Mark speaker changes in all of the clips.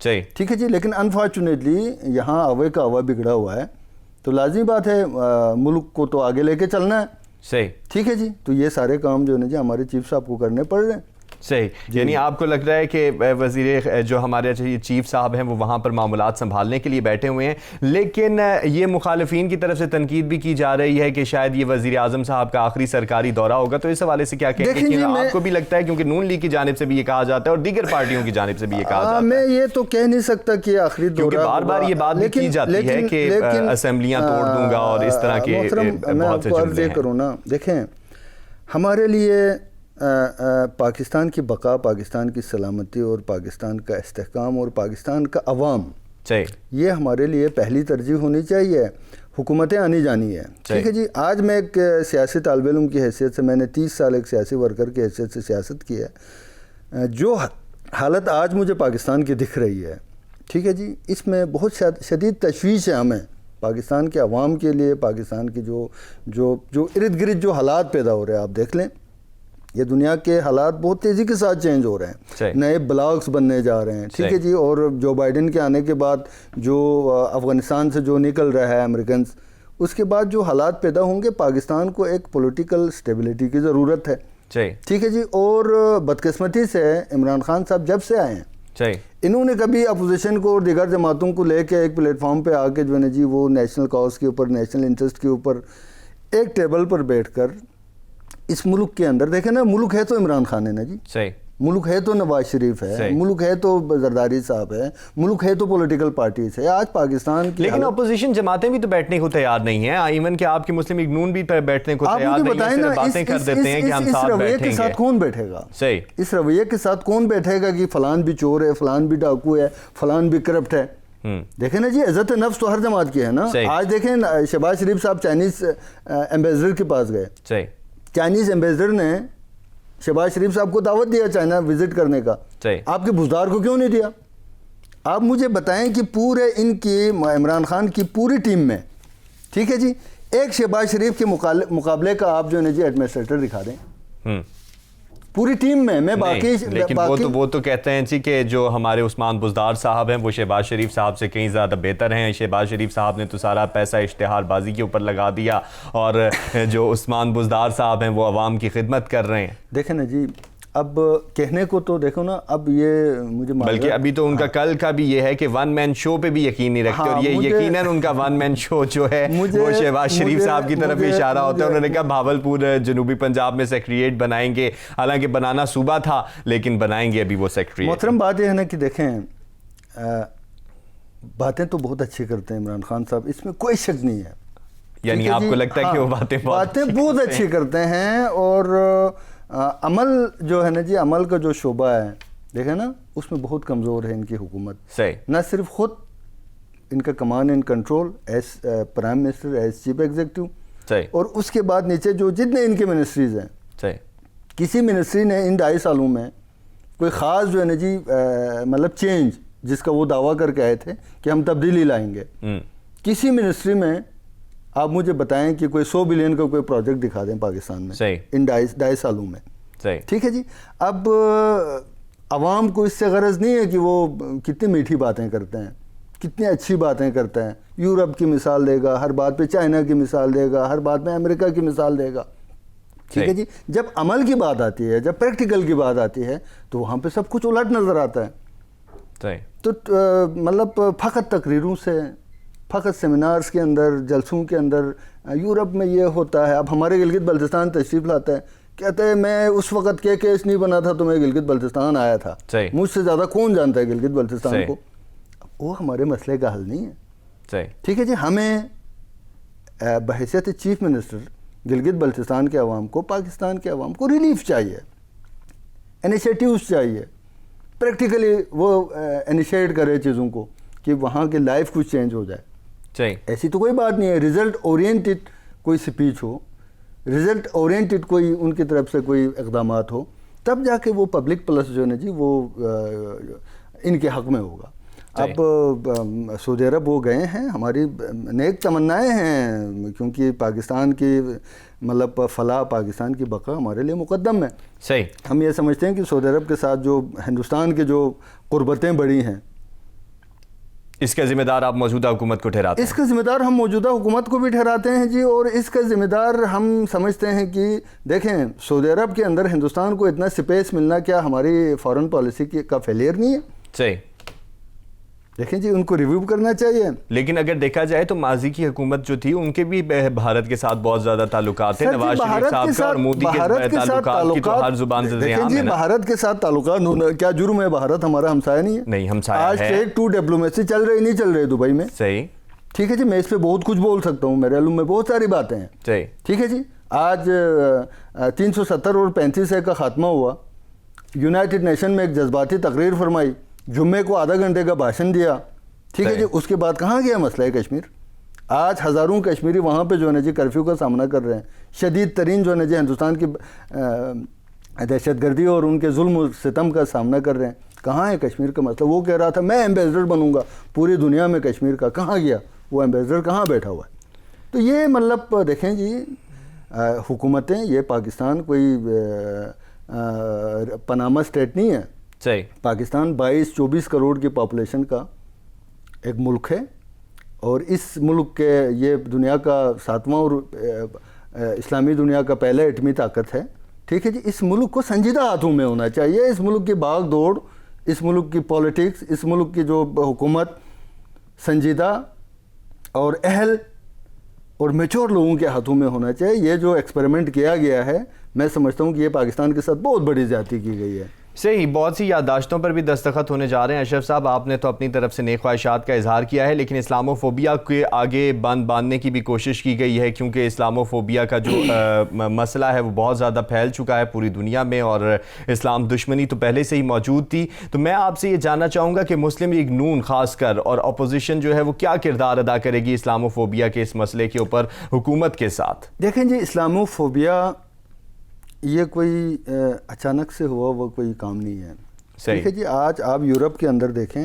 Speaker 1: صحیح
Speaker 2: ٹھیک ہے جی. لیکن انفارچونیٹلی یہاں ہوے کا ہوا بگڑا ہوا ہے, تو لازمی بات ہے ملک کو تو آگے لے کے چلنا ہے.
Speaker 1: صحیح
Speaker 2: ٹھیک ہے جی. تو یہ سارے کام جو ہے نا جی ہمارے چیف صاحب کو کرنے پڑ رہے ہیں.
Speaker 1: صحیح. یعنی آپ کو لگ رہا ہے کہ وزیر جو ہمارے چیف صاحب ہیں وہ وہاں پر معاملات سنبھالنے کے لیے بیٹھے ہوئے ہیں, لیکن یہ مخالفین کی طرف سے تنقید بھی کی جا رہی ہے کہ شاید یہ وزیر اعظم صاحب کا آخری سرکاری دورہ ہوگا, تو اس حوالے سے کیا کہیں گے؟ آپ کو بھی لگتا ہے کیونکہ نون لیگ کی جانب سے بھی یہ کہا جاتا ہے اور دیگر پارٹیوں کی جانب سے بھی یہ کہا جاتا ہے.
Speaker 2: میں یہ تو کہہ نہیں سکتا کہ آخری دورہ,
Speaker 1: کیونکہ بار بار یہ بات بھی کی جاتی ہے کہ اسمبلیاں توڑ دوں گا اور اس طرح کے بہت سے جملے ہیں.
Speaker 2: کروں نا, دیکھیں ہمارے لیے پاکستان کی بقا, پاکستان کی سلامتی اور پاکستان کا استحکام اور پاکستان کا عوام, یہ ہمارے لیے پہلی ترجیح ہونی چاہیے. حکومتیں آنی جانی ہے. ٹھیک ہے جی. آج میں ایک سیاسی طالب علم کی حیثیت سے, میں نے 30 سال ایک سیاسی ورکر کی حیثیت سے سیاست کی ہے. جو حالت آج مجھے پاکستان کی دکھ رہی ہے, ٹھیک ہے جی, اس میں بہت شدید تشویش ہے ہمیں پاکستان کے عوام کے لیے. پاکستان کی جو ارد گرد جو حالات پیدا ہو رہے ہیں, آپ دیکھ لیں یہ دنیا کے حالات بہت تیزی کے ساتھ چینج ہو رہے ہیں, نئے بلاکس بننے جا رہے ہیں. ٹھیک ہے جی. اور جو بائیڈن کے آنے کے بعد جو افغانستان سے جو نکل رہا ہے امریکنز, اس کے بعد جو حالات پیدا ہوں گے, پاکستان کو ایک پولیٹیکل سٹیبلٹی کی ضرورت ہے. ٹھیک ہے جی. اور بدقسمتی سے عمران خان صاحب جب سے آئے ہیں, انہوں نے کبھی اپوزیشن کو اور دیگر جماعتوں کو لے کے ایک پلیٹ فارم پہ آ کے جو ہے نا جی وہ نیشنل کاز کے اوپر, نیشنل انٹرسٹ کے اوپر ایک ٹیبل پر بیٹھ کر اس ملک کے اندر, دیکھیں نا, ملک ہے تو عمران خان ہے نا جی, ملک ہے تو نواز شریف ہے, ملک ہے تو زرداری صاحب ہے, ملک ہے تو پولیٹیکل پارٹیز ہے. آج پاکستان کی
Speaker 1: لیکن اپوزیشن جماعتیں بھی تو بیٹھنے کو تیار نہیں ہیں. ایون کہ آپ کی مسلم لیگ نون بھی بیٹھنے کو تیار نہیں ہے, صرف باتیں کر دیتے ہیں کہ ہم ساتھ بیٹھیں گے.
Speaker 2: اس رویے کے ساتھ کون بیٹھے گا؟ اس رویے کے ساتھ کون بیٹھے گا کہ فلان بھی چور ہے, فلان بھی ڈاکو ہے, فلان بھی کرپٹ ہے؟ دیکھیں نا جی, عزت نفس تو ہر جماعت کی ہے نا. آج دیکھیں شہباز شریف صاحب چائنیز ایمبیسڈر کے پاس گئے, چائنیز ایمبیسڈر نے شہباز شریف صاحب کو دعوت دیا چائنا وزٹ کرنے کا, آپ کے بزدار کو کیوں نہیں دیا؟ آپ مجھے بتائیں کہ پورے ان کی عمران خان کی پوری ٹیم میں, ٹھیک ہے جی, ایک شہباز شریف کے مقابلے کا آپ جو ہے جی ایڈمنسٹریٹر دکھا دیں پوری ٹیم میں باقی.
Speaker 1: لیکن وہ تو کہتے ہیں جی کہ جو ہمارے عثمان بزدار صاحب ہیں وہ شہباز شریف صاحب سے کہیں زیادہ بہتر ہیں. شہباز شریف صاحب نے تو سارا پیسہ اشتہار بازی کے اوپر لگا دیا, اور جو عثمان بزدار صاحب ہیں وہ عوام کی خدمت کر رہے ہیں.
Speaker 2: دیکھیں نا جی, اب کہنے کو تو دیکھو نا, اب یہ مجھے
Speaker 1: بلکہ ابھی تو ان کا کل کا بھی یہ ہے کہ ون مین شو پہ بھی یقین نہیں رکھتے, اور یہ یقیناً ان کا ون مین شو جو ہے وہ شہباز شریف صاحب کی طرف اشارہ ہوتا ہے. انہوں نے کہا بھاولپور جنوبی پنجاب میں سیکریٹریٹ بنائیں گے, حالانکہ بنانا صوبہ تھا لیکن بنائیں گے ابھی وہ سیکریٹریٹ.
Speaker 2: محترم بات یہ ہے نا کہ دیکھیں باتیں تو بہت اچھی کرتے ہیں عمران خان صاحب, اس میں کوئی شک نہیں ہے.
Speaker 1: یعنی آپ کو لگتا ہے کہ وہ باتیں
Speaker 2: بہت اچھی کرتے ہیں, اور عمل جو ہے نا جی, عمل کا جو شعبہ ہے دیکھیں نا, اس میں بہت کمزور ہے ان کی حکومت. نہ صرف خود ان کا command and control as prime minister, as chief executive, اور اس کے بعد نیچے جو جتنے ان کے منسٹریز ہیں, کسی منسٹری نے ان 2.5 سالوں میں کوئی خاص جو ہے نا جی مطلب چینج جس کا وہ دعویٰ کر کے آئے تھے کہ ہم تبدیلی لائیں گے, کسی منسٹری میں آپ مجھے بتائیں کہ کوئی 100 بلین کا کوئی پروجیکٹ دکھا دیں پاکستان میں ان 2.5 سالوں میں. ٹھیک ہے جی. اب عوام کو اس سے غرض نہیں ہے کہ وہ کتنی میٹھی باتیں کرتے ہیں, کتنی اچھی باتیں کرتے ہیں. یورپ کی مثال دے گا ہر بات پہ, چائنا کی مثال دے گا ہر بات میں, امریکہ کی مثال دے گا. ٹھیک ہے جی. جب عمل کی بات آتی ہے, جب پریکٹیکل کی بات آتی ہے, تو وہاں پہ سب کچھ الٹ نظر آتا ہے. تو مطلب فقط تقریروں سے, فقط سیمینارز کے اندر, جلسوں کے اندر, یورپ میں یہ ہوتا ہے. اب ہمارے گلگت بلتستان تشریف لاتا ہے, کہتے ہیں میں اس وقت کیس نہیں بنا تھا تو میں گلگت بلتستان آیا تھا, مجھ سے زیادہ کون جانتا ہے گلگت بلتستان کو. وہ ہمارے مسئلے کا حل نہیں ہے. ٹھیک ہے جی. ہمیں بحیثیت چیف منسٹر گلگت بلتستان کے عوام کو, پاکستان کے عوام کو ریلیف چاہیے, انیشیٹیوز چاہیے, پریکٹیکلی وہ انیشیٹ کرے چیزوں کو کہ وہاں کے لائف کچھ چینج ہو جائے. ایسی تو کوئی بات نہیں ہے. رزلٹ اورینٹڈ کوئی سپیچ ہو, رزلٹ اورینٹڈ کوئی ان کی طرف سے کوئی اقدامات ہو, تب جا کے وہ پبلک پلس جو ہے نا جی وہ ان کے حق میں ہوگا. اب سعودی عرب وہ گئے ہیں, ہماری نیک تمنائیں ہیں, کیونکہ پاکستان کی مطلب فلاح, پاکستان کی بقا ہمارے لیے مقدم ہے. ہم یہ سمجھتے ہیں کہ سعودی عرب کے ساتھ جو ہندوستان کے جو قربتیں بڑی ہیں,
Speaker 1: اس کا ذمہ دار آپ موجودہ حکومت کو ٹھہراتے ہیں؟
Speaker 2: اس کا ذمہ دار ہم موجودہ حکومت کو بھی ٹھہراتے ہیں جی، اور اس کا ذمہ دار ہم سمجھتے ہیں کہ دیکھیں سعودی عرب کے اندر ہندوستان کو اتنا سپیس ملنا کیا ہماری فارن پالیسی کا فیلئر نہیں ہے؟
Speaker 1: صحیح.
Speaker 2: دیکھیں جی ان کو ریویو کرنا چاہیے.
Speaker 1: لیکن اگر دیکھا جائے تو ماضی کی حکومت جو تھی ان کے بھی بھارت کے ساتھ بہت زیادہ تعلقات تھے. نواز شریف صاحب کا اور مودی کے تعلقات کی تو ہر زبان سے
Speaker 2: دیکھیں جی بھارت کے ساتھ تعلقات کیا جرم ہے؟ بھارت ہمارا ہمسایہ نہیں ہے؟
Speaker 1: نہیں ہمسایہ ہے.
Speaker 2: آج ٹریڈ ٹو ڈپلومیسی چل رہی نہیں چل رہی دبئی میں.
Speaker 1: صحیح.
Speaker 2: ٹھیک ہے جی، میں اس پہ بہت کچھ بول سکتا ہوں، میرے علم میں بہت ساری باتیں ہیں.
Speaker 1: صحیح.
Speaker 2: ٹھیک ہے جی، آج 370 اور 35 کا خاتمہ ہوا، یونائٹڈ نیشن میں ایک جذباتی تقریر فرمائی، جمعے کو آدھا گھنٹے کا بھاشن دیا. ٹھیک ہے جی، اس کے بعد کہاں گیا مسئلہ کشمیر؟ آج ہزاروں کشمیری وہاں پہ جو ہے جی کرفیو کا سامنا کر رہے ہیں. شدید ترین جو ہے جی ہندوستان کی دہشت گردی اور ان کے ظلم و ستم کا سامنا کر رہے ہیں. کہاں ہے کشمیر کا مسئلہ؟ وہ کہہ رہا تھا میں ایمبیسڈر بنوں گا پوری دنیا میں کشمیر کا. کہاں گیا وہ ایمبیسڈر؟ کہاں بیٹھا ہوا ہے؟ تو یہ مطلب دیکھیں جی حکومتیں، یہ پاکستان کوئی پاناما اسٹیٹ نہیں ہے.
Speaker 1: صحیح.
Speaker 2: پاکستان 22-24 کروڑ کی پاپولیشن کا ایک ملک ہے، اور اس ملک کے یہ دنیا کا 7واں اور اسلامی دنیا کا پہلا ایٹمی طاقت ہے. ٹھیک ہے جی، اس ملک کو سنجیدہ ہاتھوں میں ہونا چاہیے. اس ملک کی بھاگ دوڑ، اس ملک کی پولیٹکس، اس ملک کی جو حکومت سنجیدہ اور اہل اور میچور لوگوں کے ہاتھوں میں ہونا چاہیے. یہ جو ایکسپیریمنٹ کیا گیا ہے میں سمجھتا ہوں کہ یہ پاکستان کے ساتھ بہت بڑی زیادتی کی گئی ہے.
Speaker 1: صحیح. بہت سی یادداشتوں پر بھی دستخط ہونے جا رہے ہیں. اشرف صاحب آپ نے تو اپنی طرف سے نیک خواہشات کا اظہار کیا ہے، لیکن اسلاموفوبیا کے آگے باندھنے کی بھی کوشش کی گئی ہے، کیونکہ اسلاموفوبیا کا جو مسئلہ ہے وہ بہت زیادہ پھیل چکا ہے پوری دنیا میں، اور اسلام دشمنی تو پہلے سے ہی موجود تھی. تو میں آپ سے یہ جاننا چاہوں گا کہ مسلم لیگ نون خاص کر اور اپوزیشن جو ہے وہ کیا کردار ادا کرے گی اسلاموفوبیا کے اس مسئلے کے اوپر حکومت کے ساتھ؟
Speaker 2: دیکھیں جی اسلاموفوبیا یہ کوئی اچانک سے ہوا وہ کوئی کام نہیں ہے. ٹھیک ہے جی، آج آپ یورپ کے اندر دیکھیں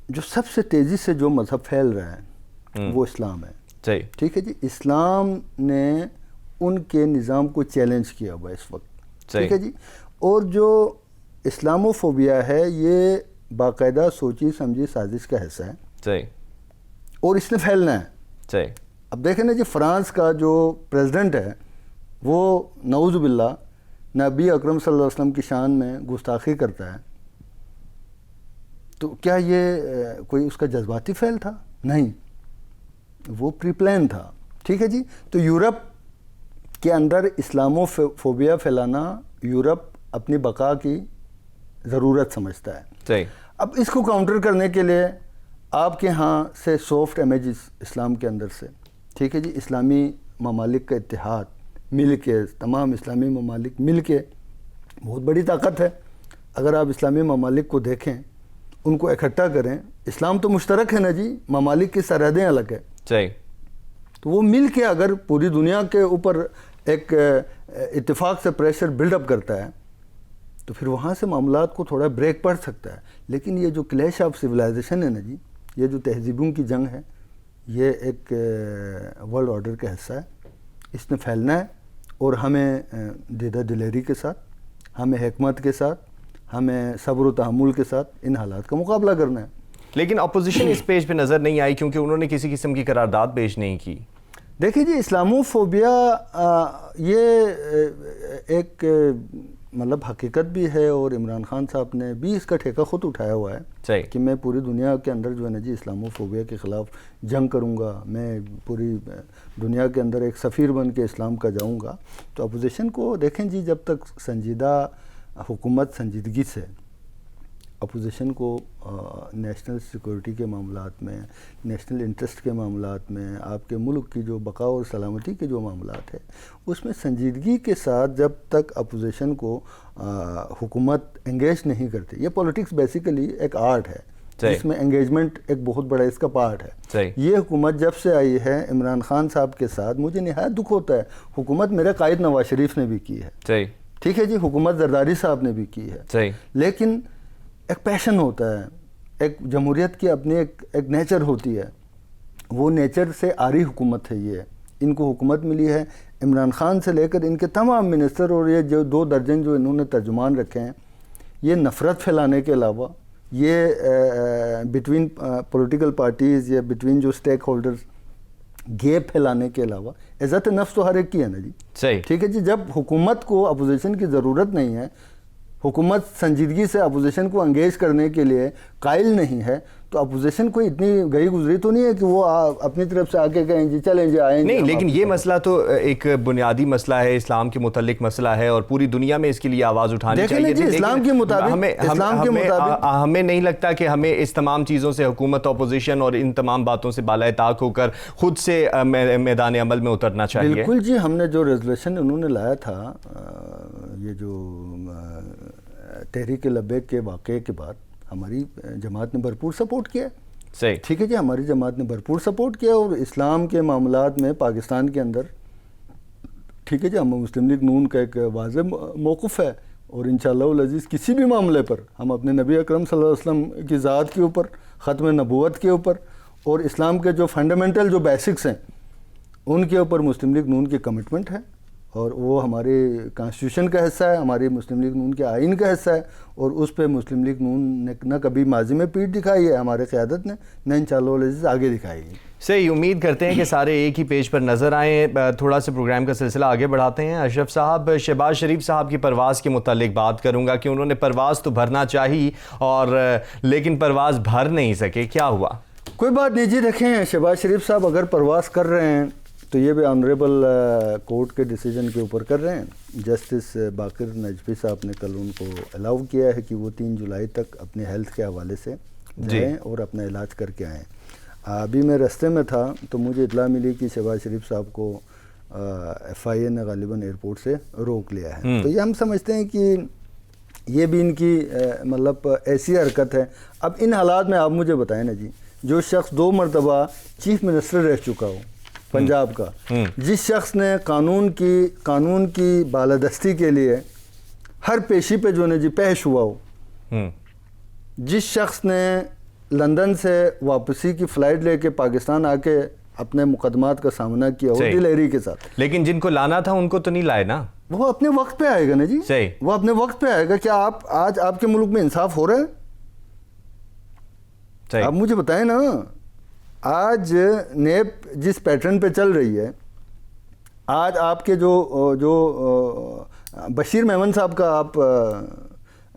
Speaker 2: جو سب سے تیزی سے جو مذہب پھیل رہا ہے وہ اسلام ہے.
Speaker 1: صحیح.
Speaker 2: ٹھیک ہے جی، اسلام نے ان کے نظام کو چیلنج کیا ہوا اس وقت. ٹھیک ہے جی، اور جو اسلاموفوبیا ہے یہ باقاعدہ سوچی سمجھی سازش کا حصہ ہے.
Speaker 1: صحیح.
Speaker 2: اور اس نے پھیلنا ہے.
Speaker 1: صحیح.
Speaker 2: اب دیکھیں نا جی فرانس کا جو پریزیڈنٹ ہے وہ نعوذ باللہ نبی اکرم صلی اللہ علیہ وسلم کی شان میں گستاخی کرتا ہے. تو کیا یہ کوئی اس کا جذباتی فعل تھا؟ نہیں، وہ پری پلان تھا. ٹھیک ہے جی، تو یورپ کے اندر اسلاموفوبیا پھیلانا یورپ اپنی بقا کی ضرورت سمجھتا ہے.
Speaker 1: صحیح.
Speaker 2: اب اس کو کاؤنٹر کرنے کے لیے آپ کے ہاں سے سافٹ امیجز اسلام کے اندر سے، ٹھیک ہے جی، اسلامی ممالک کا اتحاد مل کے، تمام اسلامی ممالک مل کے بہت بڑی طاقت ہے. اگر آپ اسلامی ممالک کو دیکھیں، ان کو اکٹھا کریں، اسلام تو مشترک ہے نا جی، ممالک کی سرحدیں الگ ہے.
Speaker 1: صحیح.
Speaker 2: تو وہ مل کے اگر پوری دنیا کے اوپر ایک اتفاق سے پریشر بلڈ اپ کرتا ہے تو پھر وہاں سے معاملات کو تھوڑا بریک پڑ سکتا ہے. لیکن یہ جو کلیش آف سویلائزیشن ہے نا جی، یہ جو تہذیبوں کی جنگ ہے، یہ ایک ورلڈ آرڈر کا حصہ ہے. اس نے پھیلنا ہے، اور ہمیں دیدہ دلیری کے ساتھ، ہمیں حکمت کے ساتھ، ہمیں صبر و تحمل کے ساتھ ان حالات کا مقابلہ کرنا ہے.
Speaker 1: لیکن اپوزیشن اس پیج پہ نظر نہیں آئی کیونکہ انہوں نے کسی قسم کی قرارداد پیش نہیں کی.
Speaker 2: دیکھیں جی اسلاموفوبیا یہ ایک مطلب حقیقت بھی ہے، اور عمران خان صاحب نے بھی اس کا ٹھیکہ خود اٹھایا ہوا ہے.
Speaker 1: صحیح. کہ
Speaker 2: میں پوری دنیا کے اندر جو ہے نا جی اسلاموفوبیا کے خلاف جنگ کروں گا، میں پوری دنیا کے اندر ایک سفیر بن کے اسلام کا جاؤں گا. تو اپوزیشن کو دیکھیں جی، جب تک سنجیدہ حکومت سنجیدگی سے اپوزیشن کو نیشنل سیکورٹی کے معاملات میں، نیشنل انٹرسٹ کے معاملات میں، آپ کے ملک کی جو بقا اور سلامتی کے جو معاملات ہے اس میں سنجیدگی کے ساتھ جب تک اپوزیشن کو حکومت انگیج نہیں کرتی. یہ پولیٹکس بیسیکلی ایک آرٹ ہے جس میں انگیجمنٹ ایک بہت بڑا اس کا پارٹ ہے. یہ حکومت جب سے آئی ہے عمران خان صاحب کے ساتھ مجھے نہایت دکھ ہوتا ہے. حکومت میرے قائد نواز شریف نے بھی کی ہے، ٹھیک ہے جی، حکومت زرداری صاحب نے بھی کی ہے، لیکن ایک پیشن ہوتا ہے، ایک جمہوریت کی اپنی ایک نیچر ہوتی ہے. وہ نیچر سے آری حکومت ہے. یہ ان کو حکومت ملی ہے عمران خان سے لے کر ان کے تمام منسٹر اور یہ جو 2 درجن جو انہوں نے ترجمان رکھے ہیں، یہ نفرت پھیلانے کے علاوہ یہ بٹوین پولیٹیکل پارٹیز یا بٹوین جو اسٹیک ہولڈرز گیپ پھیلانے کے علاوہ عزت نفس تو ہر ایک کی ہے نا جی.
Speaker 1: صحیح.
Speaker 2: ٹھیک ہے جی. جب حکومت کو اپوزیشن کی ضرورت نہیں ہے, حکومت سنجیدگی سے اپوزیشن کو انگیج کرنے کے لیے قائل نہیں ہے, تو اپوزیشن کوئی اتنی گئی گزری تو نہیں ہے کہ وہ اپنی طرف سے آ کے کہیں جی چلیں جی آئیں.
Speaker 1: نہیں, لیکن یہ مسئلہ تو ایک بنیادی مسئلہ ہے, اسلام کے متعلق مسئلہ ہے, اور پوری دنیا میں اس کے لیے آواز اٹھانی چاہیے.
Speaker 2: جی اسلام کے مطابق
Speaker 1: ہمیں نہیں لگتا کہ ہمیں اس تمام چیزوں سے, حکومت, اپوزیشن اور ان تمام باتوں سے بالائے طاق ہو کر خود سے میدان عمل میں اترنا چاہیے.
Speaker 2: بالکل جی. ہم نے جو ریزولوشن انہوں نے لایا تھا, یہ جو تحریک لبیک کے واقعے کے بعد, ہماری جماعت نے بھرپور سپورٹ کیا.
Speaker 1: صحیح.
Speaker 2: ٹھیک ہے جی. ہماری جماعت نے بھرپور سپورٹ کیا, اور اسلام کے معاملات میں پاکستان کے اندر, ٹھیک ہے جی, ہم مسلم لیگ نون کا ایک واضح موقف ہے, اور انشاءاللہ العزیز کسی بھی معاملے پر ہم اپنے نبی اکرم صلی اللہ علیہ وسلم کی ذات کے اوپر, ختم نبوت کے اوپر, اور اسلام کے جو فنڈامنٹل جو بیسکس ہیں ان کے اوپر مسلم لیگ نون کی کمٹمنٹ ہے, اور وہ ہمارے کانسٹیٹیوشن کا حصہ ہے, ہماری مسلم لیگ نون کے آئین کا حصہ ہے, اور اس پہ مسلم لیگ نون نے نہ کبھی ماضی میں پیٹھ دکھائی ہے ہمارے قیادت نے, نہ انشاءاللہ العزیز آگے دکھائے گی.
Speaker 1: صحیح. امید کرتے ہیں کہ سارے ایک ہی پیج پر نظر آئیں. تھوڑا سا پروگرام کا سلسلہ آگے بڑھاتے ہیں. اشرف صاحب, شہباز شریف صاحب کی پرواز کے متعلق بات کروں گا کہ انہوں نے پرواز تو بھرنا چاہی, اور لیکن پرواز بھر نہیں سکے. کیا ہوا؟
Speaker 2: کوئی بات نہیں جی. دیکھیں, شہباز شریف صاحب اگر پرواز کر رہے ہیں تو یہ بھی آنریبل کورٹ کے ڈیسیجن کے اوپر کر رہے ہیں. جسٹس باقر نجفی صاحب نے کل ان کو الاؤ کیا ہے کہ وہ 3 جولائی تک اپنے ہیلتھ کے حوالے سے جائیں اور اپنا علاج کر کے آئیں. ابھی میں رستے میں تھا تو مجھے اطلاع ملی کہ شہباز شریف صاحب کو FIA نے غالباً ایئرپورٹ سے روک لیا ہے. تو یہ ہم سمجھتے ہیں کہ یہ بھی ان کی مطلب ایسی حرکت ہے. اب ان حالات میں آپ مجھے بتائیں نا جی, جو شخص 2 مرتبہ چیف منسٹر رہ چکا ہو پنجاب کا, جس شخص نے قانون کی بالادستی کے لیے ہر پیشی پہ جو نے جی پیش ہوا ہو, جس شخص نے لندن سے واپسی کی فلائٹ لے کے پاکستان آ کے اپنے مقدمات کا سامنا کیا ہو دلہری کے ساتھ,
Speaker 1: لیکن جن کو لانا تھا ان کو تو نہیں لائے نا.
Speaker 2: وہ اپنے وقت پہ آئے گا نا جی.
Speaker 1: صحیح.
Speaker 2: وہ اپنے وقت پہ آئے گا. کیا آج آپ کے ملک میں انصاف ہو رہا ہے؟
Speaker 1: صحیح.
Speaker 2: آپ مجھے بتائیں نا, آج نیب جس پیٹرن پہ چل رہی ہے, آج آپ کے جو بشیر میمن صاحب کا آپ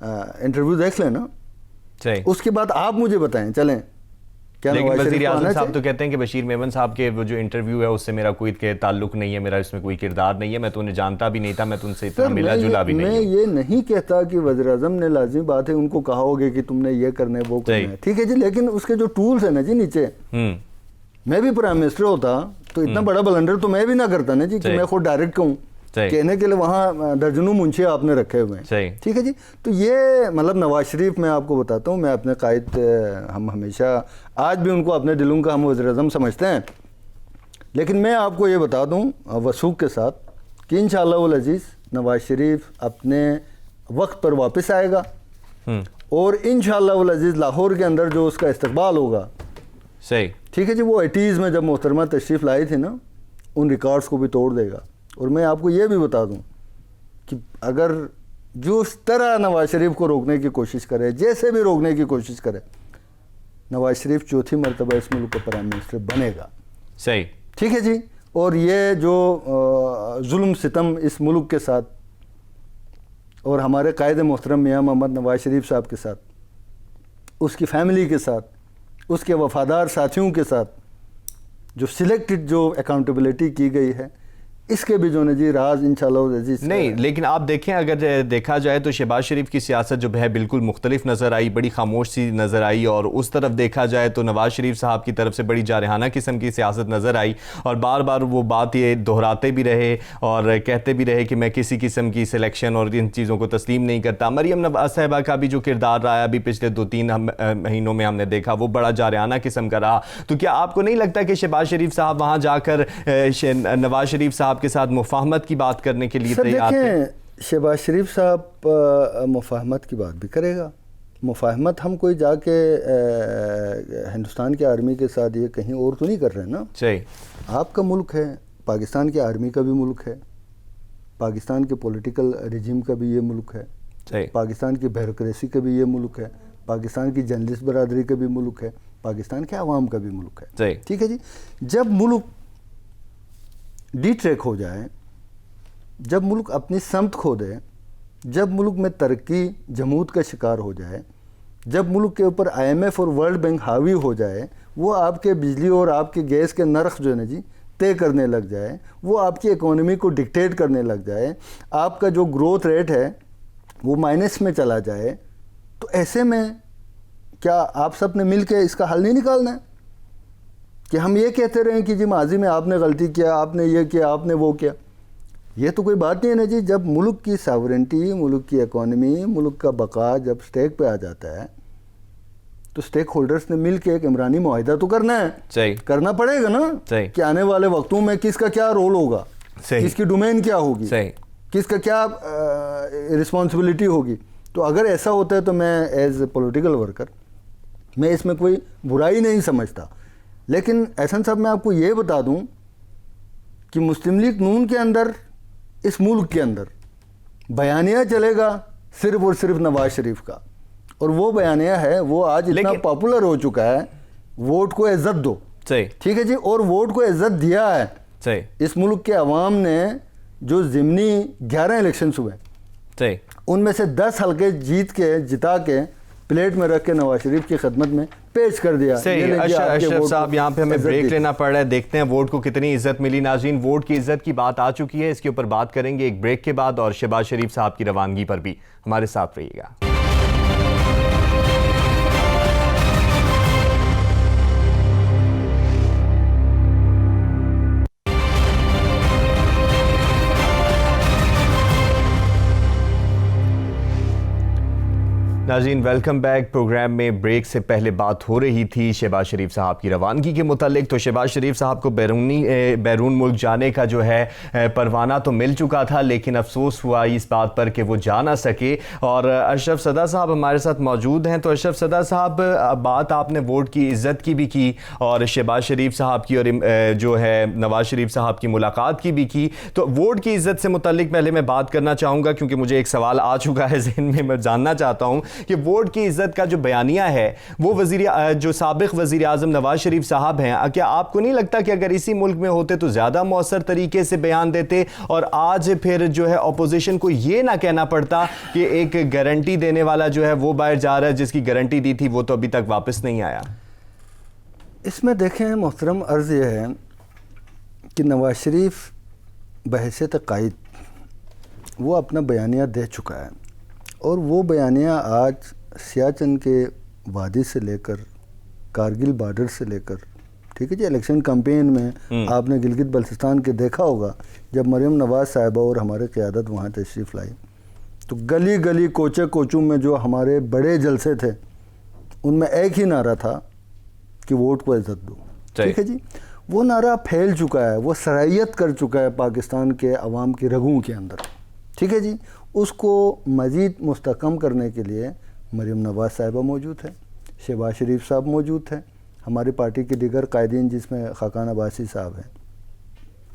Speaker 2: انٹرویو دیکھ لیں نا, اس کے بعد آپ مجھے بتائیں چلیں کیا
Speaker 1: لیکن وزیر اعظم صاحب تو کہتے ہیں کہ بشیر میمن صاحب کے وہ جو انٹرویو ہے اس سے میرا کوئی تعلق نہیں ہے, میرا اس میں کوئی کردار نہیں ہے, میں تو انہیں جانتا بھی نہیں تھا, میں تو ان سے اتنا ملا جلا بھی نہیں.
Speaker 2: میں یہ نہیں کہتا کہ وزیر اعظم نے لازمی بات ہے ان کو کہا ہوگے کہ تم نے یہ کرنا ہے وہ کرنا ہے, ٹھیک ہے جی, لیکن اس کے جو ٹولز ہیں نا جی نیچے, میں بھی پرائم منسٹر ہوتا تو اتنا بڑا بلنڈر تو میں بھی نہ کرتا نا جی کہ میں خود ڈائریکٹ کہوں. کہنے کے لیے وہاں درجنوں منشی آپ نے رکھے ہوئے ہیں, ٹھیک ہے جی. تو یہ مطلب نواز شریف, میں آپ کو بتاتا ہوں, میں اپنے قائد, ہم ہمیشہ آج بھی ان کو اپنے دلوں کا ہم وزیر اعظم سمجھتے ہیں, لیکن میں آپ کو یہ بتا دوں وثوق کے ساتھ کہ انشاءاللہ العزیز نواز شریف اپنے وقت پر واپس آئے گا, اور انشاءاللہ العزیز لاہور کے اندر جو اس کا استقبال ہوگا,
Speaker 1: صحیح,
Speaker 2: ٹھیک ہے جی, وہ 80s میں جب محترمہ تشریف لائی تھی نا, ان ریکارڈز کو بھی توڑ دے گا. اور میں آپ کو یہ بھی بتا دوں کہ اگر جو اس طرح نواز شریف کو روکنے کی کوشش کرے, جیسے بھی روکنے کی کوشش کرے, نواز شریف 4تھی مرتبہ اس ملک کا پرائم منسٹر بنے گا.
Speaker 1: صحیح,
Speaker 2: ٹھیک ہے جی. اور یہ جو ظلم ستم اس ملک کے ساتھ اور ہمارے قائد محترم میاں محمد نواز شریف صاحب کے ساتھ, اس کی فیملی کے ساتھ, اس کے وفادار ساتھیوں کے ساتھ جو سلیکٹڈ جو اکاؤنٹیبلٹی کی گئی ہے, اس کے بھی جو نے جی راز انشاءاللہ عزیز
Speaker 1: نہیں. لیکن آپ دیکھیں, اگر دیکھا جائے تو شہباز شریف کی سیاست جو ہے بالکل مختلف نظر آئی, بڑی خاموش سی نظر آئی, اور اس طرف دیکھا جائے تو نواز شریف صاحب کی طرف سے بڑی جارحانہ قسم کی سیاست نظر آئی, اور بار بار وہ بات یہ دہراتے بھی رہے اور کہتے بھی رہے کہ میں کسی قسم کی سلیکشن اور ان چیزوں کو تسلیم نہیں کرتا. مریم نواز صاحبہ کا بھی جو کردار رہا ابھی پچھلے 2-3 مہینوں میں ہم نے دیکھا, وہ بڑا جارحانہ قسم کا رہا. تو کیا آپ کو نہیں لگتا کہ شہباز شریف صاحب وہاں جا کر نواز شریف صاحب کے ساتھ مفاہمت کی بات کرنے کے لیے تیار تھے؟
Speaker 2: دیکھیں, شہباز شریف صاحب مفاہمت کی بات بھی کرے گا. مفاہمت ہم کوئی جا کے ہندوستان کی آرمی کے ساتھ یہ کہیں اور تو نہیں کر رہے نا.
Speaker 1: صحیح.
Speaker 2: آپ کا ملک ہے, پاکستان کی آرمی کا بھی ملک ہے, پاکستان کے پولیٹیکل ریجیم کا بھی یہ ملک ہے,
Speaker 1: صحیح,
Speaker 2: پاکستان کی بیوروکریسی کا بھی یہ ملک ہے, پاکستان کی جرنلسٹ برادری کا بھی ملک ہے, پاکستان کے عوام کا بھی ملک ہے. ٹھیک ہے جی. جب ملک ڈی ٹریک ہو جائے, جب ملک اپنی سمت کھو دے, جب ملک میں ترقی جمود کا شکار ہو جائے, جب ملک کے اوپر IMF اور ورلڈ بینک حاوی ہو جائے, وہ آپ کے بجلی اور آپ کے گیس کے نرخ جو ہے نا جی طے کرنے لگ جائے, وہ آپ کی اکانومی کو ڈکٹیٹ کرنے لگ جائے, آپ کا جو گروتھ ریٹ ہے وہ مائنس میں چلا جائے, تو ایسے میں کیا آپ سب نے مل کے اس کا حل نہیں نکالنا ہے کہ ہم یہ کہتے رہیں کہ جی ماضی میں آپ نے غلطی کیا, آپ نے یہ کیا, آپ نے وہ کیا؟ یہ تو کوئی بات نہیں ہے نا جی. جب ملک کی ساورنٹی, ملک کی اکانومی, ملک کا بقا جب سٹیک پہ آ جاتا ہے تو سٹیک ہولڈرز نے مل کے ایک عمرانی معاہدہ تو کرنا ہے, کرنا پڑے گا نا کہ آنے والے وقتوں میں کس کا کیا رول ہوگا, کس کی ڈومین کیا ہوگی, کس کا کیا رسپانسبلٹی ہوگی. تو اگر ایسا ہوتا ہے تو میں ایز اے پولیٹیکل ورکر میں اس میں کوئی برائی نہیں سمجھتا. لیکن احسن صاحب میں آپ کو یہ بتا دوں کہ مسلم لیگ نون کے اندر, اس ملک کے اندر بیانیہ چلے گا صرف اور صرف نواز شریف کا, اور وہ بیانیہ ہے وہ آج اتنا پاپولر ہو چکا ہے, ووٹ کو عزت دو. ٹھیک ہے جی. اور ووٹ کو عزت دیا ہے اس ملک کے عوام نے. جو ضمنی 11 الیکشنز ہوئے ان میں سے 10 حلقے جتا کے پلیٹ میں رکھ کے نواز شریف کی خدمت میں پیش کر دیا.
Speaker 1: اشرف صاحب یہاں پہ ہمیں بریک لینا پڑ رہا ہے, دیکھتے ہیں ووٹ کو کتنی عزت ملی. ناظرین, ووٹ کی عزت کی بات آ چکی ہے, اس کے اوپر بات کریں گے ایک بریک کے بعد, اور شہباز شریف صاحب کی روانگی پر بھی ہمارے ساتھ رہیے گا. ناظرین ویلکم بیک. پروگرام میں بریک سے پہلے بات ہو رہی تھی شہباز شریف صاحب کی روانگی کے متعلق. تو شہباز شریف صاحب کو بیرون ملک جانے کا جو ہے پروانہ تو مل چکا تھا, لیکن افسوس ہوا اس بات پر کہ وہ جا نہ سکے. اور اشرف صدا صاحب ہمارے ساتھ موجود ہیں. تو اشرف صدا صاحب, بات آپ نے ووٹ کی عزت کی بھی کی, اور شہباز شریف صاحب کی اور جو ہے نواز شریف صاحب کی ملاقات کی بھی کی. تو ووٹ کی عزت سے متعلق پہلے میں بات کرنا چاہوں گا, کیونکہ مجھے ایک سوال آ چکا ہے ذہن میں جاننا چاہتا ہوں کہ ووٹ کی عزت کا جو بیانیہ ہے وہ جو سابق وزیر اعظم نواز شریف صاحب ہیں, کیا آپ کو نہیں لگتا کہ اگر اسی ملک میں ہوتے تو زیادہ مؤثر طریقے سے بیان دیتے, اور آج پھر جو ہے اپوزیشن کو یہ نہ کہنا پڑتا کہ ایک گارنٹی دینے والا جو ہے وہ باہر جا رہا ہے, جس کی گارنٹی دی تھی وہ تو ابھی تک واپس نہیں آیا؟
Speaker 2: اس میں دیکھیں محترم, عرض یہ ہے کہ نواز شریف بحیثیت قائد وہ اپنا بیانیہ دے چکا ہے, اور وہ بیانیہ آج سیاچن کے وادی سے لے کر کارگل بارڈر سے لے کر, ٹھیک ہے جی, الیکشن کمپین میں آپ نے گلگت بلتستان کے دیکھا ہوگا جب مریم نواز صاحبہ اور ہمارے قیادت وہاں تشریف لائی تو گلی گلی کوچے کوچوں میں جو ہمارے بڑے جلسے تھے ان میں ایک ہی نعرہ تھا کہ ووٹ کو عزت دو. ٹھیک ہے جی. وہ نعرہ پھیل چکا ہے, وہ سرائیت کر چکا ہے پاکستان کے عوام کی رگوں کے اندر. ٹھیک ہے جی. اس کو مزید مستحکم کرنے کے لیے مریم نواز صاحبہ موجود ہے, شہباز شریف صاحب موجود ہیں, ہماری پارٹی کے دیگر قائدین جس میں خاقان عباسی صاحب ہیں,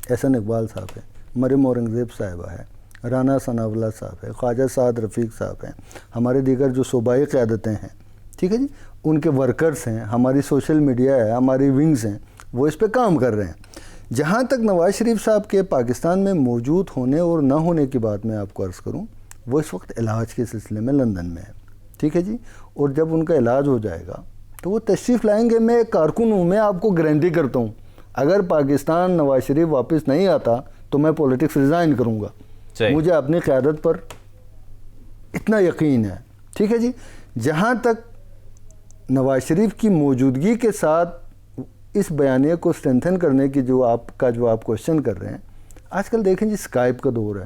Speaker 2: احسن اقبال صاحب ہیں, مریم اورنگزیب صاحبہ ہے, رانا ثناء اللہ صاحب ہے, خواجہ سعد رفیق صاحب ہیں, ہمارے دیگر جو صوبائی قیادتیں ہیں, ٹھیک ہے جی, ان کے ورکرز ہیں, ہماری سوشل میڈیا ہے, ہماری ونگز ہیں, وہ اس پہ کام کر رہے ہیں. جہاں تک نواز شریف صاحب کے پاکستان میں موجود ہونے اور نہ ہونے کی بات میں آپ کو عرض کروں, وہ اس وقت علاج کے سلسلے میں لندن میں ہے. ٹھیک ہے جی. اور جب ان کا علاج ہو جائے گا تو وہ تشریف لائیں گے. میں ایک کارکن ہوں, میں آپ کو گارنٹی کرتا ہوں اگر پاکستان نواز شریف واپس نہیں آتا تو میں پولیٹکس ریزائن کروں گا. مجھے اپنی قیادت پر اتنا یقین ہے. ٹھیک ہے جی. جہاں تک نواز شریف کی موجودگی کے ساتھ اس بیانیے کو اسٹرینتھن کرنے کی جو آپ کوشچن کر رہے ہیں, آج کل دیکھیں جی اسکائپ کا دور ہے.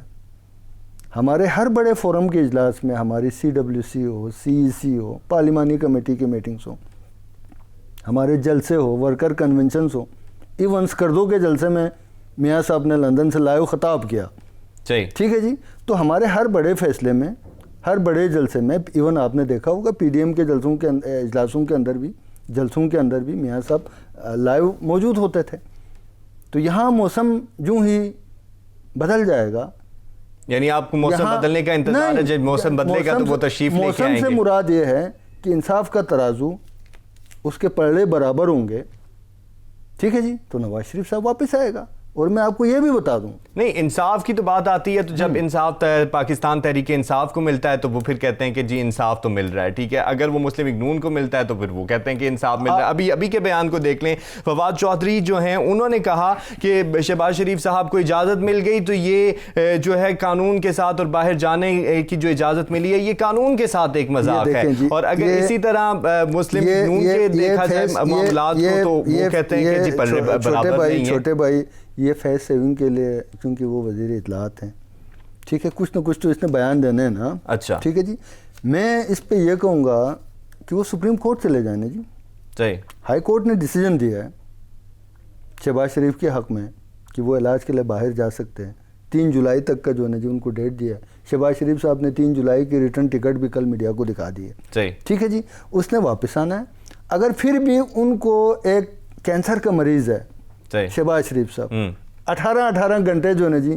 Speaker 2: ہمارے ہر بڑے فورم کے اجلاس میں ہماری CWC ہو, CEC ہو, پارلیمانی کمیٹی کی میٹنگز ہو, ہمارے جلسے ہو, ورکر کنونشنز ہو, ایون اسکردو کے جلسے میں میاں صاحب نے لندن سے لائیو خطاب کیا. ٹھیک ہے جی. تو ہمارے ہر بڑے فیصلے میں, ہر بڑے جلسے میں, ایون آپ نے دیکھا ہوگا PDM کے اجلاسوں کے اندر بھی میاں صاحب لائیو موجود ہوتے تھے. تو یہاں موسم جو ہی بدل جائے گا,
Speaker 1: یعنی آپ کو موسم بدلنے کا انتظار ہے, جب موسم بدلے گا تو وہ تشریف لے کے آئیں گے.
Speaker 2: موسم سے مراد یہ ہے کہ انصاف کا ترازو اس کے پلڑے برابر ہوں گے، ٹھیک ہے جی، تو نواز شریف صاحب واپس آئے گا۔ اور میں آپ کو یہ بھی بتا دوں،
Speaker 1: نہیں انصاف کی تو بات آتی ہے تو جب انصاف پاکستان تحریک انصاف کو ملتا ہے تو وہ پھر کہتے ہیں کہ جی انصاف تو مل رہا ہے، ٹھیک ہے، اگر وہ مسلم لیگ نون کو ملتا ہے تو پھر وہ کہتے ہیں کہ انصاف مل رہا ہے۔ ابھی کے بیان کو دیکھ لیں، فواد چودھری جو ہیں انہوں نے کہا کہ شہباز شریف صاحب کو اجازت مل گئی تو یہ جو ہے قانون کے ساتھ، اور باہر جانے کی جو اجازت ملی ہے یہ قانون کے ساتھ ایک مذاق ہے، اور اگر اسی طرح مسلم لیگ نون کے دیکھا جائے معاملات کو تو وہ کہتے ہیں کہ جی برابر نہیں ہے۔
Speaker 2: چھوٹے بھائی یہ فیس سیونگ کے لیے، کیونکہ وہ وزیر اطلاعات ہیں، ٹھیک ہے، کچھ نہ کچھ تو اس نے بیان دینے ہیں نا،
Speaker 1: اچھا
Speaker 2: ٹھیک ہے جی، میں اس پہ یہ کہوں گا کہ وہ سپریم کورٹ چلے جانے جی۔
Speaker 1: صحیح،
Speaker 2: ہائی کورٹ نے ڈیسیجن دیا ہے شہباز شریف کے حق میں کہ وہ علاج کے لیے باہر جا سکتے ہیں، 3 جولائی تک کا جو ہے جی ان کو ڈیٹ دیا ہے۔ شہباز شریف صاحب نے 3 جولائی کی ریٹرن ٹکٹ بھی کل میڈیا کو دکھا دی ہے،
Speaker 1: صحیح،
Speaker 2: ٹھیک ہے جی، اس نے واپس آنا ہے۔ اگر پھر بھی ان کو ایک کینسر کا مریض ہے شہباز شریف صاحب، 18 گھنٹے جو ہے جی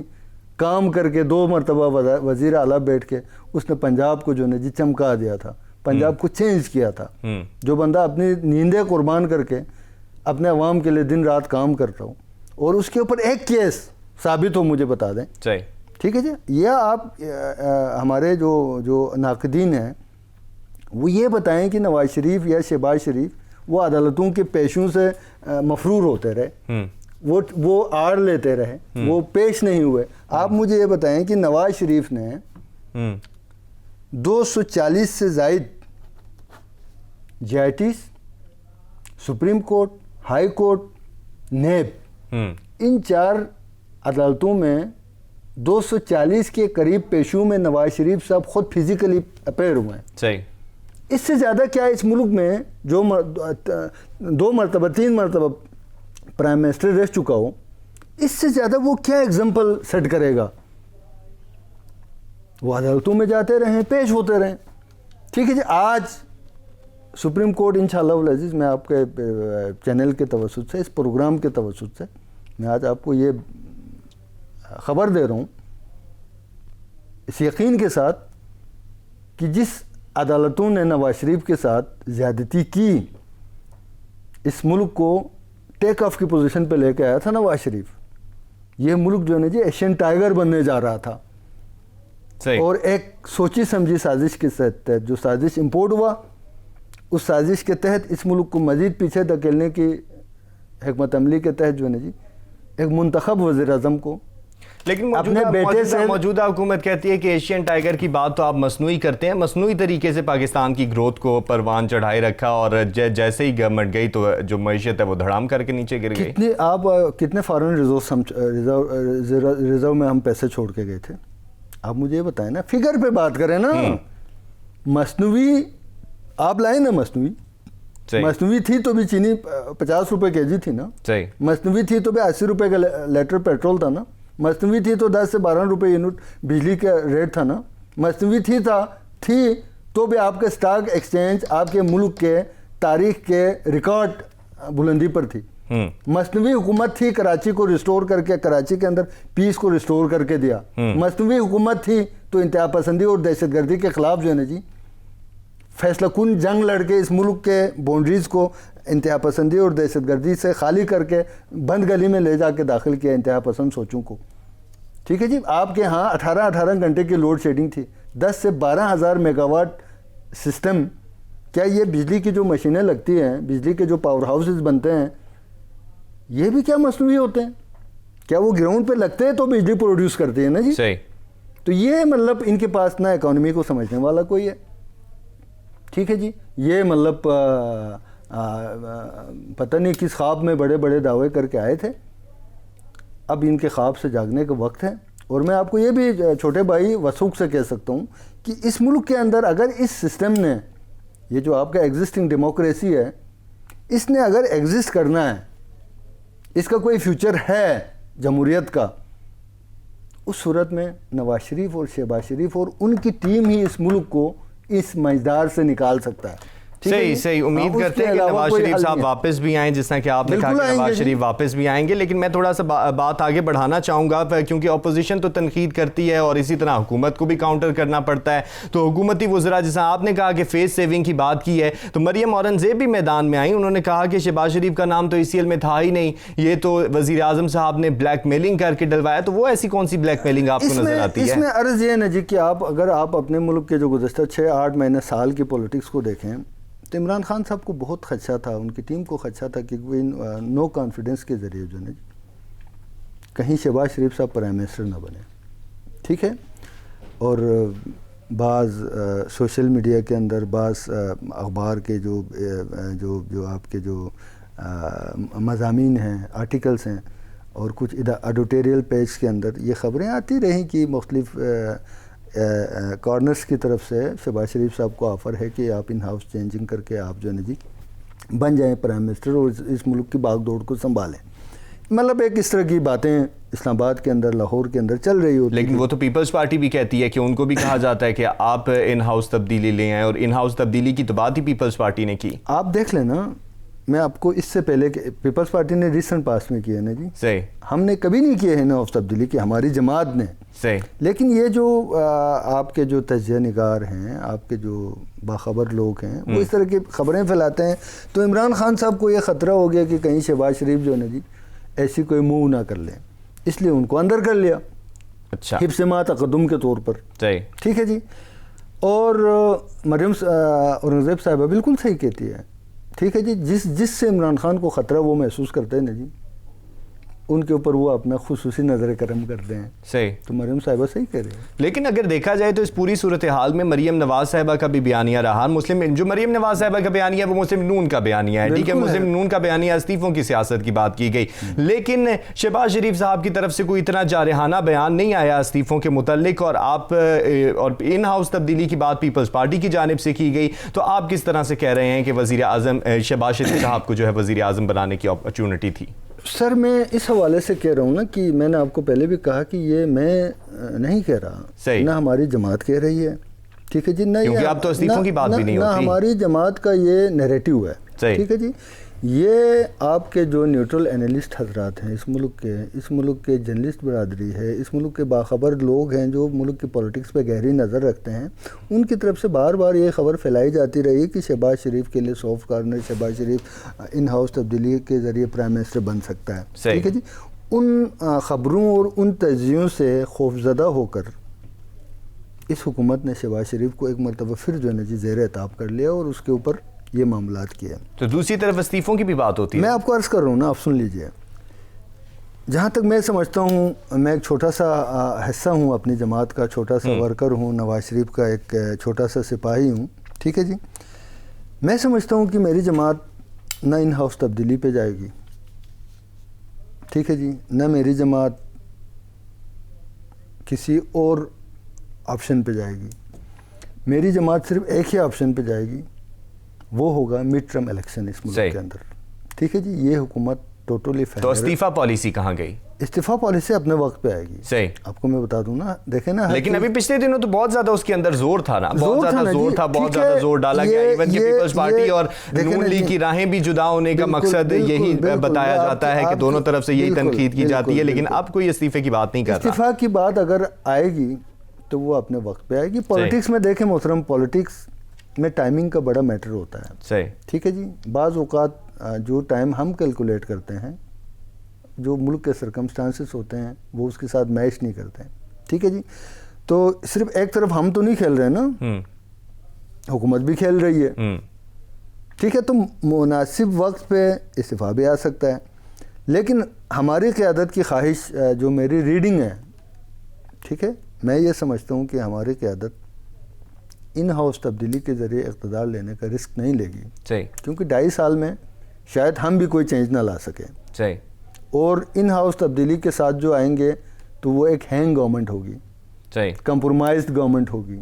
Speaker 2: کام کر کے 2 مرتبہ وزیر اعلیٰ بیٹھ کے اس نے پنجاب کو جو ہے جی چمکا دیا تھا، پنجاب کو چینج کیا تھا۔ جو بندہ اپنی نیندیں قربان کر کے اپنے عوام کے لیے دن رات کام کرتا ہوں، اور اس کے اوپر ایک کیس ثابت ہو مجھے بتا دیں، ٹھیک ہے جی۔ یا آپ ہمارے جو ناقدین ہیں وہ یہ بتائیں کہ نواز شریف یا شہباز شریف وہ عدالتوں کے پیشوں سے مفرور ہوتے رہے، وہ آڑ لیتے رہے، وہ پیش نہیں ہوئے۔ آپ مجھے یہ بتائیں کہ نواز شریف نے 240 سے زائد JITs, supreme court, high court, NAB, ان 4 عدالتوں میں 240 کے قریب پیشوں میں نواز شریف صاحب خود فزیکلی اپیئر ہوئے ہیں۔
Speaker 1: صحیح،
Speaker 2: اس سے زیادہ کیا اس ملک میں جو 2 مرتبہ 3 مرتبہ پرائم منسٹر رہ چکا ہو، اس سے زیادہ وہ کیا ایگزامپل سیٹ کرے گا؟ وہ عدالتوں میں جاتے رہیں، پیش ہوتے رہیں، ٹھیک ہے جی۔ آج سپریم کورٹ انشاءاللہ العزیز، میں آپ کے چینل کے توسط سے، اس پروگرام کے توسط سے میں آج آپ کو یہ خبر دے رہا ہوں اس یقین کے ساتھ کہ جس عدالتوں نے نواز شریف کے ساتھ زیادتی کی، اس ملک کو ٹیک آف کی پوزیشن پہ لے کے آیا تھا نواز شریف۔ یہ ملک جو ہے جی ایشین ٹائیگر بننے جا رہا تھا، اور ایک سوچی سمجھی سازش کے تحت جو سازش امپورٹ ہوا، اس سازش کے تحت اس ملک کو مزید پیچھے دھکیلنے کی حکمت عملی کے تحت جو ہے جی ایک منتخب وزیر اعظم کو،
Speaker 1: لیکن
Speaker 2: اپنے بیٹے سے
Speaker 1: موجودہ حکومت کہتی ہے کہ ایشین ٹائیگر کی بات تو آپ مصنوعی کرتے ہیں، مصنوعی طریقے سے پاکستان کی گروتھ کو پروان چڑھائے رکھا، اور جیسے ہی گورنمنٹ گئی تو جو معیشت ہے وہ دھڑام کر کے نیچے گر گئی۔
Speaker 2: کتنے فارن ریزرو میں ہم پیسے چھوڑ کے گئے تھے؟ آپ مجھے یہ بتائیں نا، فگر پہ بات کریں نا۔ مصنوعی آپ لائیں نا، مصنوعی تھی تو بھی چینی 50 روپے کے جی تھی نا، مصنوعی تھی تو بھی 80 روپے کا لیٹر پیٹرول تھا نا، مصنوعی تھی تو 10 سے 12 روپے یونٹ بجلی کا ریٹ تھا نا، مصنوعی تھی تو بھی آپ کے سٹاک ایکسچینج آپ کے ملک کے تاریخ کے ریکارڈ بلندی پر تھی۔ مصنوعی حکومت تھی، کراچی کو ریسٹور کر کے، کراچی کے اندر پیس کو ریسٹور کر کے دیا۔ مصنوعی حکومت تھی تو انتہا پسندی اور دہشت گردی کے خلاف جو ہے نا جی فیصلہ کن جنگ لڑ کے اس ملک کے باؤنڈریز کو انتہا پسندی اور دہشت گردی سے خالی کر کے بند گلی میں لے جا کے داخل کیا انتہا پسند سوچوں کو، ٹھیک ہے جی۔ آپ کے ہاں 18 گھنٹے کی لوڈ شیڈنگ تھی، 10 سے 12 ہزار میگا واٹ سسٹم۔ کیا یہ بجلی کی جو مشینیں لگتی ہیں، بجلی کے جو پاور ہاؤسز بنتے ہیں، یہ بھی کیا مصنوعی ہوتے ہیں؟ کیا وہ گراؤنڈ پہ لگتے ہیں تو بجلی پروڈیوس کرتے ہیں نا جی؟
Speaker 1: صحیح۔
Speaker 2: تو یہ مطلب ان کے پاس نہ اکانومی کو سمجھنے والا کوئی ہے، ٹھیک ہے جی۔ یہ مطلب پتہ نہیں کس خواب میں بڑے بڑے دعوے کر کے آئے تھے، اب ان کے خواب سے جاگنے کا وقت ہے۔ اور میں آپ کو یہ بھی چھوٹے بھائی وثوق سے کہہ سکتا ہوں کہ اس ملک کے اندر اگر اس سسٹم نے، یہ جو آپ کا ایگزسٹنگ ڈیموکریسی ہے، اس نے اگر ایگزسٹ کرنا ہے، اس کا کوئی فیوچر ہے جمہوریت کا، اس صورت میں نواز شریف اور شہباز شریف اور ان کی ٹیم ہی اس ملک کو اس مجدار سے نکال سکتا ہے۔
Speaker 1: صحیح امید کرتے ہیں کہ نواز شریف صاحب واپس بھی آئیں، جس طرح کہ آپ نے کہا کہ نواز شریف واپس بھی آئیں گے. لیکن میں تھوڑا سا بات آگے بڑھانا چاہوں گا، کیونکہ اپوزیشن تو تنقید کرتی ہے اور اسی طرح حکومت کو بھی کاؤنٹر کرنا پڑتا ہے. تو حکومتی وزراء، جیسا آپ نے کہا کہ فیس سیونگ کی بات کی ہے، تو مریم اورنگزیب بھی میدان میں آئیں. انہوں نے کہا کہ شہباز شریف کا نام تو ECL میں تھا ہی نہیں، یہ تو وزیر اعظم صاحب نے بلیک میلنگ کر کے ڈلوایا. تو وہ ایسی کون سی بلیک میلنگ آپ کو نظر آتی ہے؟
Speaker 2: اس میں عرض یہ ہے جی کہ اگر آپ اپنے ملک کے جو گزشتہ 6-8 مہینے سال کی پولیٹکس کو دیکھیں تو عمران خان صاحب کو بہت خدشہ تھا، ان کی ٹیم کو خدشہ تھا کہ کوئی نو کانفیڈنس کے ذریعے جو ہے کہیں شہباز شریف صاحب پرائم منسٹر نہ بنے. ٹھیک ہے، اور بعض سوشل میڈیا کے اندر، بعض اخبار کے جو آپ کے جو مضامین ہیں، آرٹیکلز ہیں، اور کچھ ایڈیٹوریل پیج کے اندر یہ خبریں آتی رہیں کہ مختلف کارنرز کی طرف سے شہباز شریف صاحب کو آفر ہے کہ آپ ان ہاؤس چینجنگ کر کے آپ جو ہے جی بن جائیں پرائم منسٹر اور اس ملک کی باغ دوڑ کو سنبھالیں. مطلب ایک اس طرح کی باتیں اسلام آباد کے اندر، لاہور کے اندر چل رہی ہوتی.
Speaker 1: لیکن وہ تو پیپلز پارٹی بھی کہتی ہے کہ ان کو بھی کہا جاتا ہے کہ آپ ان ہاؤس تبدیلی لے آئیں، اور ان ہاؤس تبدیلی کی تو بات ہی پیپلز پارٹی نے کی.
Speaker 2: آپ دیکھ لیں نا، میں آپ کو اس سے پہلے کہ پیپلز پارٹی نے ریسنٹ پاس میں کیا ہے نا جی،
Speaker 1: صحیح،
Speaker 2: ہم نے کبھی نہیں کیے ہیں نا ہاؤس تبدیلی کی، ہماری جماعت نے.
Speaker 1: صحیح.
Speaker 2: لیکن یہ جو آپ کے جو تجزیہ نگار ہیں، آپ کے جو باخبر لوگ ہیں، وہ اس طرح کی خبریں پھیلاتے ہیں. تو عمران خان صاحب کو یہ خطرہ ہو گیا کہ کہیں شہباز شریف جو ہے نا جی ایسی کوئی موو نہ کر لیں، اس لیے ان کو اندر کر لیا.
Speaker 1: اچھا،
Speaker 2: حفظ ما تقدم کے طور پر.
Speaker 1: صحیح،
Speaker 2: ٹھیک ہے جی. اور مریم اورنگزیب صاحبہ بالکل صحیح کہتی ہے. ٹھیک ہے جی، جس سے عمران خان کو خطرہ وہ محسوس کرتے ہیں نا جی، ان کے اوپر وہ اپنا خصوصی نظر کرم کرتے ہیں.
Speaker 1: صحیح.
Speaker 2: تو مریم صاحبہ صحیح کہہ رہے ہیں.
Speaker 1: لیکن اگر دیکھا جائے تو اس پوری صورتحال میں مریم نواز صاحبہ کا بھی بیانیہ رہا. جو مریم نواز صاحبہ کا بیانیہ ہے وہ مسلم نون کا بیانیہ ہے. ٹھیک ہے، مسلم نون کا بیانیہ استعفوں کی سیاست کی بات کی گئی. لیکن شہباز شریف صاحب کی طرف سے کوئی اتنا جارحانہ بیان نہیں آیا استعفوں کے متعلق، اور آپ اور ان ہاؤس تبدیلی کی بات پیپلز پارٹی کی جانب سے کی گئی. تو آپ کس طرح سے کہہ رہے ہیں کہ وزیر اعظم شہباز شریف صاحب کو جو ہے وزیر اعظم بنانے کی اپرچونٹی تھی؟
Speaker 2: سر میں اس حوالے سے کہہ رہا ہوں نا کہ میں نے آپ کو پہلے بھی کہا کہ یہ میں نہیں کہہ رہا، نہ ہماری جماعت کہہ رہی ہے. ٹھیک ہے جی، نہ
Speaker 1: کیونکہ اب تو استعفوں کی بات بھی نہیں ہوتی،
Speaker 2: نہ ہماری جماعت کا یہ نیریٹو ہے. ٹھیک ہے جی. یہ آپ کے جو نیوٹرل اینالسٹ حضرات ہیں اس ملک کے جرنلسٹ برادری ہے، اس ملک کے باخبر لوگ ہیں جو ملک کی پولیٹکس پہ گہری نظر رکھتے ہیں، ان کی طرف سے بار بار یہ خبر پھیلائی جاتی رہی کہ شہباز شریف کے لیے soft corner, Shehbaz Sharif in house تبدیلی کے ذریعے پرائم منسٹر بن سکتا ہے. ٹھیک ہے جی. ان خبروں اور ان تجزیوں سے خوفزدہ ہو کر اس حکومت نے شہباز شریف کو ایک مرتبہ پھر جو ہے نا جی زیر اعتاب کر لیا اور اس کے اوپر یہ معاملات کیا.
Speaker 1: تو دوسری طرف استعفوں کی بھی بات ہوتی ہے.
Speaker 2: میں آپ کو عرض کر رہا ہوں نا، آپ سن لیجئے. جہاں تک میں سمجھتا ہوں، میں ایک چھوٹا سا حصہ ہوں اپنی جماعت کا، چھوٹا سا ورکر ہوں، نواز شریف کا ایک چھوٹا سا سپاہی ہوں. ٹھیک ہے جی. میں سمجھتا ہوں کہ میری جماعت نہ ان ہاؤس تبدیلی پہ جائے گی. ٹھیک ہے جی. نہ میری جماعت کسی اور آپشن پہ جائے گی. میری جماعت صرف ایک ہی آپشن پہ جائے گی، وہ ہوگا مڈ ٹرم الیکشن اس ملک کے اندر. ٹھیک ہے جی. یہ حکومت ٹوٹلی فیل.
Speaker 1: تو استعفیٰ پالیسی کہاں گئی؟
Speaker 2: استعفیٰ پالیسی اپنے وقت پہ آئے گی.
Speaker 1: صحیح.
Speaker 2: آپ کو میں بتا دوں نا، دیکھیں نا،
Speaker 1: لیکن ابھی پچھلے دنوں تو بہت زیادہ اس کے اندر زور تھا نا، بہت زیادہ زور تھا، بہت زیادہ زور ڈالا گیا. ایون کہ پیپلز پارٹی اور نون لیگ کی راہیں بھی جدا ہونے کا مقصد یہی بتایا جاتا ہے کہ دونوں طرف سے یہی تنقید کی جاتی ہے. لیکن اب کوئی استعفے کی بات نہیں کر رہا.
Speaker 2: استعفیٰ کی بات اگر آئے گی تو وہ اپنے وقت پہ آئے گی. پولیٹکس میں دیکھیں محترم، پولیٹکس میں ٹائمنگ کا بڑا میٹر ہوتا ہے.
Speaker 1: صحیح.
Speaker 2: ٹھیک ہے جی. بعض اوقات جو ٹائم ہم کیلکولیٹ کرتے ہیں، جو ملک کے سرکمسٹانسز ہوتے ہیں، وہ اس کے ساتھ میچ نہیں کرتے ہیں. ٹھیک ہے جی. تو صرف ایک طرف ہم تو نہیں کھیل رہے نا، حکومت بھی کھیل رہی ہے. ٹھیک ہے. تو مناسب وقت پہ استعفیٰ بھی آ سکتا ہے. لیکن ہماری قیادت کی خواہش، جو میری ریڈنگ ہے، ٹھیک ہے، میں یہ سمجھتا ہوں کہ ہماری قیادت ان ہاؤس تبدیلی کے ذریعے اقتدار لینے کا رسک نہیں لے گی.
Speaker 1: صحیح.
Speaker 2: کیونکہ 2.5 سال میں شاید ہم بھی کوئی چینج نہ لا سکیں.
Speaker 1: صحیح. اور
Speaker 2: ان ہاؤس تبدیلی کے ساتھ جو آئیں گے تو وہ ایک ہینگ گورنمنٹ ہوگی.
Speaker 1: صحیح.
Speaker 2: کمپرومائزڈ گورنمنٹ ہوگی،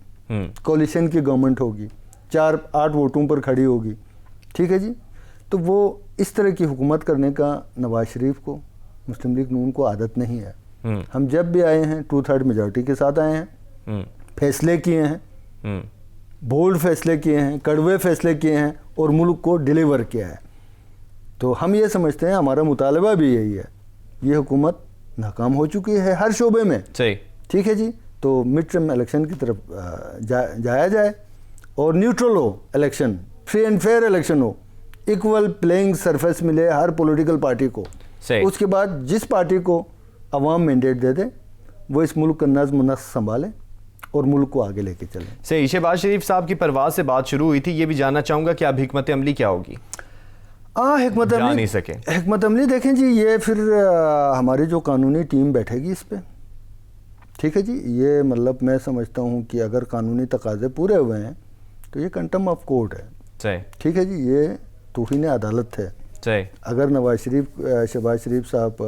Speaker 2: کولیشن کی گورنمنٹ ہوگی، 4-8 ووٹوں پر کھڑی ہوگی. ٹھیک ہے جی. تو وہ اس طرح کی حکومت کرنے کا نواز شریف کو، مسلم لیگ نون کو عادت نہیں ہے. ہم جب بھی آئے ہیں 2/3 میجورٹی کے ساتھ آئے ہیں، فیصلے کیے ہیں، بولڈ فیصلے کیے ہیں, کڑوے فیصلے کیے ہیں اور ملک کو ڈیلیور کیا ہے. تو ہم یہ سمجھتے ہیں, ہمارا مطالبہ بھی یہی ہے, یہ حکومت ناکام ہو چکی ہے ہر شعبے میں. ٹھیک ہے جی, تو مڈ ٹرم الیکشن کی طرف جایا جائے اور نیوٹرل ہو election, free and fair election ہو, ایکول پلینگ سرفیس ملے ہر پولیٹیکل پارٹی کو. اس کے بعد جس پارٹی کو عوام مینڈیٹ دے دے وہ اس ملک کا نظم و نسق سنبھالے اور ملک کو آگے لے کے چلیں.
Speaker 1: صحیح. شہباز شریف صاحب کی پرواز سے بات شروع ہوئی تھی, یہ بھی جاننا چاہوں گا کہ اب حکمت عملی کیا ہوگی؟
Speaker 2: حکمت عملی دیکھیں جی, یہ پھر ہماری جو قانونی ٹیم بیٹھے گی اس پہ. ٹھیک ہے جی, یہ مطلب میں سمجھتا ہوں کہ اگر قانونی تقاضے پورے ہوئے ہیں تو یہ کنٹم آف کورٹ ہے. ٹھیک ہے جی, یہ توہین عدالت ہے. اگر شہباز شریف صاحب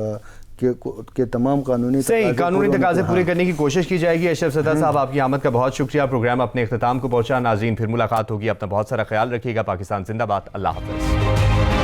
Speaker 2: کے تمام قانونی
Speaker 1: تقاضے پورے کرنے کی کوشش کی جائے گی. اشرف زدہ صاحب, آپ کی آمد کا بہت شکریہ. پروگرام اپنے اختتام کو پہنچا. ناظرین, پھر ملاقات ہوگی. اپنا بہت سارا خیال رکھیے گا. پاکستان زندہ باد. اللہ حافظ.